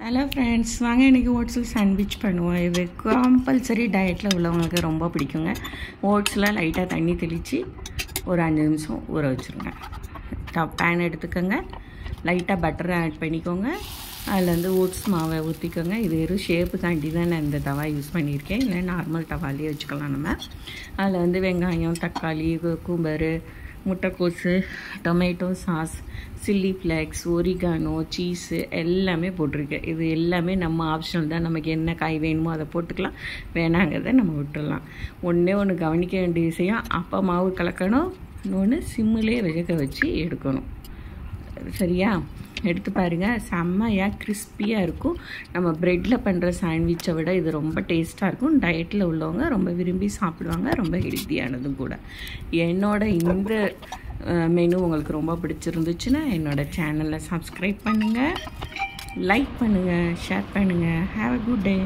Hello friends, வாங்க இன்றைக்கி ஓட்ஸில் sandwich பண்ணுவோம். இது கம்பல்சரி டயட்டில் உள்ளவங்களுக்கு ரொம்ப பிடிக்குங்க. ஓட்ஸில் லைட்டாக தண்ணி தெளித்து ஒரு 5 நிமிஷம் ஊற வச்சுருங்க. பேன் எடுத்துக்கோங்க, லைட்டாக பட்டரை ஆட் பண்ணிக்கோங்க. அதில் வந்து ஓட்ஸ் மாவை ஊற்றிக்கோங்க. இது வெறும் ஷேப்புக்காண்டி தான் நான் இந்த தவா யூஸ் பண்ணியிருக்கேன், இல்லை நார்மல் தவாலேயே வச்சுக்கலாம் நம்ம. அதில் வந்து வெங்காயம், தக்காளி, குக்கும்பரு, முட்டைக்கோஸு, tomato sauce, chilli flakes, oregano, cheese எல்லாமே போட்டிருக்கேன். இது எல்லாமே நம்ம ஆப்ஷனல் தான். நமக்கு என்ன காய் வேணுமோ அதை போட்டுக்கலாம், வேணாங்கிறத நம்ம விட்டுடலாம். ஒன்று கவனிக்க வேண்டிய விஷயம், அப்போ மாவு கலக்கணும், இன்னொன்று சிம்மிலே வேக வச்சு எடுக்கணும். சரியா? எடுத்து பாருங்கள், செம்மையாக கிறிஸ்பியாக இருக்கும். நம்ம ப்ரெட்டில் பண்ணுற சாண்ட்விச்சை விட இது ரொம்ப டேஸ்ட்டாக இருக்கும். டயட்டில் உள்ளவங்க ரொம்ப விரும்பி சாப்பிடுவாங்க, ரொம்ப ஹெல்த்தியானதும் கூட. என்னோட இந்த மெனு உங்களுக்கு ரொம்ப பிடிச்சிருந்துச்சுன்னா என்னோடய சேனலை சப்ஸ்கிரைப் பண்ணுங்கள், லைக் பண்ணுங்கள், ஷேர் பண்ணுங்கள். Have a good day.